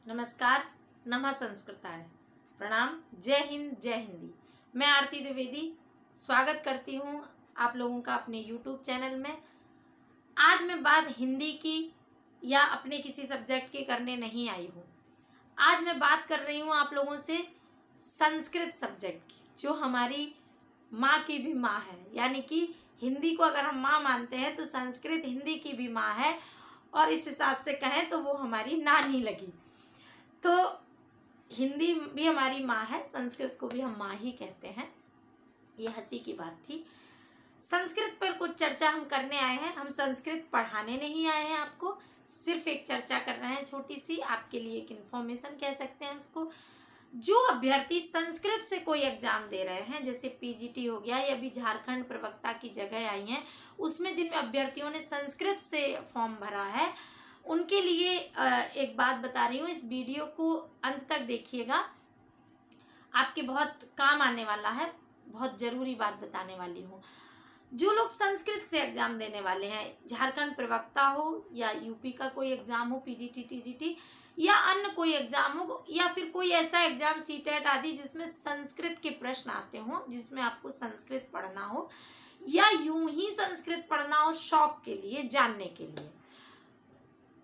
नमस्कार, नमः संस्कृताय, प्रणाम, जय हिंद, जय हिंदी। मैं आरती द्विवेदी स्वागत करती हूँ आप लोगों का अपने यूट्यूब चैनल में। आज मैं बात हिंदी की या अपने किसी सब्जेक्ट की करने नहीं आई हूँ। आज मैं बात कर रही हूँ आप लोगों से संस्कृत सब्जेक्ट की, जो हमारी माँ की भी माँ है। यानी कि हिंदी को अगर हम माँ मानते हैं तो संस्कृत हिंदी की भी माँ है, और इस हिसाब से कहें तो वो हमारी नानी लगी। तो हिंदी भी हमारी माँ है, संस्कृत को भी हम माँ ही कहते हैं। ये हंसी की बात थी। संस्कृत पर कुछ चर्चा हम करने आए हैं। हम संस्कृत पढ़ाने नहीं आए हैं आपको, सिर्फ एक चर्चा कर रहे हैं छोटी सी, आपके लिए एक इन्फॉर्मेशन कह सकते हैं उसको। जो अभ्यर्थी संस्कृत से कोई एग्जाम दे रहे हैं, जैसे पीजीटी हो गया या अभी झारखंड प्रवक्ता की जगह आई हैं, उसमें जिन अभ्यर्थियों ने संस्कृत से फॉर्म भरा है उनके लिए एक बात बता रही हूँ। इस वीडियो को अंत तक देखिएगा, आपके बहुत काम आने वाला है, बहुत ज़रूरी बात बताने वाली हूँ। जो लोग संस्कृत से एग्जाम देने वाले हैं, झारखंड प्रवक्ता हो या यूपी का कोई एग्जाम हो, पीजीटी टीजीटी या अन्य कोई एग्जाम हो, या फिर कोई ऐसा एग्जाम सीटेट आदि जिसमें संस्कृत के प्रश्न आते हों, जिसमें आपको संस्कृत पढ़ना हो, या यूं ही संस्कृत पढ़ना हो शौक के लिए, जानने के लिए,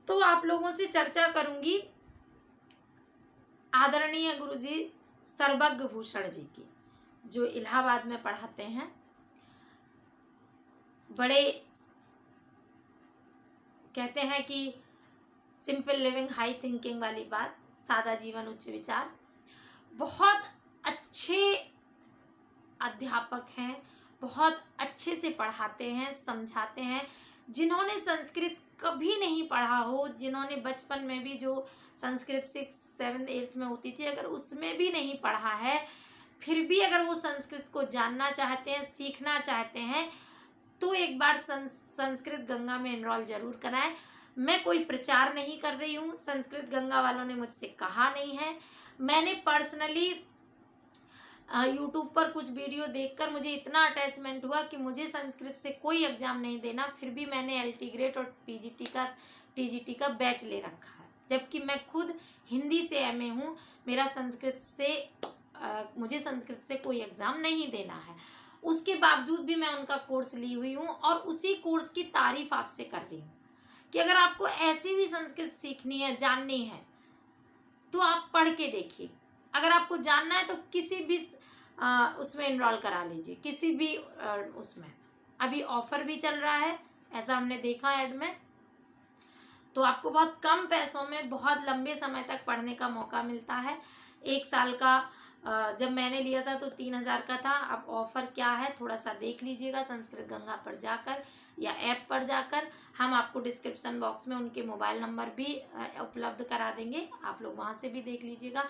तो आप लोगों से चर्चा करूंगी आदरणीय गुरुजी सर्वज्ञ भूषण जी की, जो इलाहाबाद में पढ़ाते हैं। बड़े कहते हैं कि सिंपल लिविंग हाई थिंकिंग वाली बात, सादा जीवन उच्च विचार। बहुत अच्छे अध्यापक हैं, बहुत अच्छे से पढ़ाते हैं, समझाते हैं। जिन्होंने संस्कृत कभी नहीं पढ़ा हो, जिन्होंने बचपन में भी जो संस्कृत 6, 7, 8 में होती थी, अगर उसमें भी नहीं पढ़ा है, फिर भी अगर वो संस्कृत को जानना चाहते हैं, सीखना चाहते हैं, तो एक बार संस्कृत गंगा में एनरोल जरूर कराएं। मैं कोई प्रचार नहीं कर रही हूँ, संस्कृत गंगा वालों ने मुझसे कहा नहीं है। मैंने पर्सनली यूट्यूब पर कुछ वीडियो देखकर मुझे इतना अटैचमेंट हुआ कि मुझे संस्कृत से कोई एग्जाम नहीं देना, फिर भी मैंने एलटी ग्रेड और टीजीटी का बैच ले रखा है, जबकि मैं खुद हिंदी से एमए हूँ। मेरा मुझे संस्कृत से कोई एग्जाम नहीं देना है। उसके बावजूद भी मैं उनका कोर्स ली हुई हूँ, और उसी कोर्स की तारीफ आपसे कर रही हूँ कि अगर आपको ऐसी भी संस्कृत सीखनी है, जाननी है, तो आप पढ़ के देखिए। अगर आपको जानना है तो किसी भी उसमें एनरोल करा लीजिए, किसी भी उसमें। अभी ऑफर भी चल रहा है, ऐसा हमने देखा ऐड में। तो आपको बहुत कम पैसों में बहुत लंबे समय तक पढ़ने का मौका मिलता है। 1 साल का जब मैंने लिया था तो 3000 का था। अब ऑफर क्या है थोड़ा सा देख लीजिएगा संस्कृत गंगा पर जाकर या ऐप पर जाकर। हम आपको डिस्क्रिप्शन बॉक्स में उनके मोबाइल नंबर भी उपलब्ध करा देंगे, आप लोग वहाँ से भी देख लीजिएगा।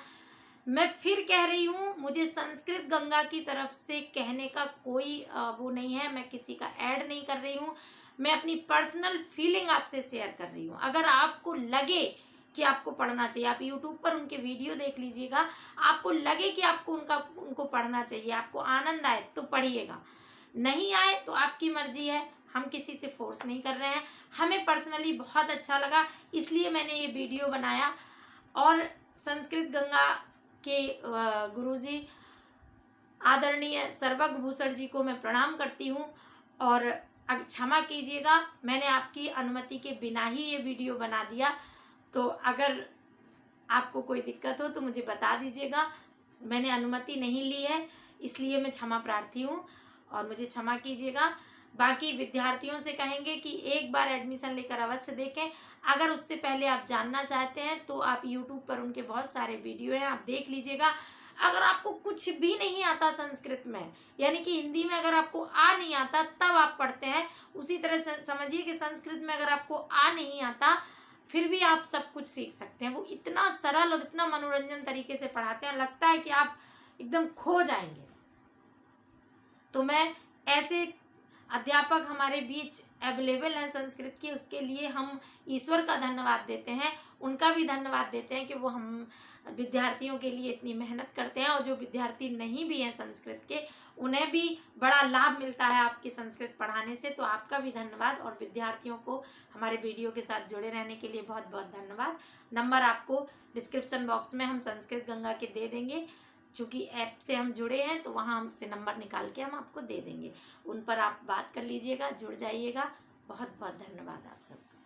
मैं फिर कह रही हूँ, मुझे संस्कृत गंगा की तरफ से कहने का कोई वो नहीं है, मैं किसी का ऐड नहीं कर रही हूँ। मैं अपनी पर्सनल फीलिंग आपसे शेयर कर रही हूँ। अगर आपको लगे कि आपको पढ़ना चाहिए, आप यूट्यूब पर उनके वीडियो देख लीजिएगा, आपको लगे कि आपको उनको पढ़ना चाहिए, आपको आनंद आए तो पढ़िएगा, नहीं आए तो आपकी मर्जी है, हम किसी से फोर्स नहीं कर रहे हैं। हमें पर्सनली बहुत अच्छा लगा, इसलिए मैंने ये वीडियो बनाया। और संस्कृत गंगा के गुरुजी आदरणीय सर्वज्ञ भूषण जी को मैं प्रणाम करती हूँ, और क्षमा कीजिएगा, मैंने आपकी अनुमति के बिना ही ये वीडियो बना दिया। तो अगर आपको कोई दिक्कत हो तो मुझे बता दीजिएगा। मैंने अनुमति नहीं ली है, इसलिए मैं क्षमा प्रार्थी हूँ, और मुझे क्षमा कीजिएगा। बाकी विद्यार्थियों से कहेंगे कि एक बार एडमिशन लेकर अवश्य देखें। अगर उससे पहले आप जानना चाहते हैं तो आप यूट्यूब पर उनके बहुत सारे वीडियो हैं, आप देख लीजिएगा। अगर आपको कुछ भी नहीं आता संस्कृत में, यानी कि हिंदी में अगर आपको आ नहीं आता तब आप पढ़ते हैं, उसी तरह समझिए कि संस्कृत में अगर आपको आ नहीं आता फिर भी आप सब कुछ सीख सकते हैं। वो इतना सरल और इतना मनोरंजन तरीके से पढ़ाते हैं, लगता है कि आप एकदम खो जाएंगे। तो मैं ऐसे अध्यापक हमारे बीच अवेलेबल हैं संस्कृत की, उसके लिए हम ईश्वर का धन्यवाद देते हैं, उनका भी धन्यवाद देते हैं कि वो विद्यार्थियों के लिए इतनी मेहनत करते हैं, और जो विद्यार्थी नहीं भी हैं संस्कृत के, उन्हें भी बड़ा लाभ मिलता है आपकी संस्कृत पढ़ाने से। तो आपका भी धन्यवाद, और विद्यार्थियों को हमारे वीडियो के साथ जुड़े रहने के लिए बहुत बहुत धन्यवाद। नंबर आपको डिस्क्रिप्शन बॉक्स में हम संस्कृत गंगा के दे देंगे, चूँकि ऐप से हम जुड़े हैं तो वहाँ हमसे नंबर निकाल के हम आपको दे देंगे, उन पर आप बात कर लीजिएगा, जुड़ जाइएगा। बहुत बहुत धन्यवाद आप सबका।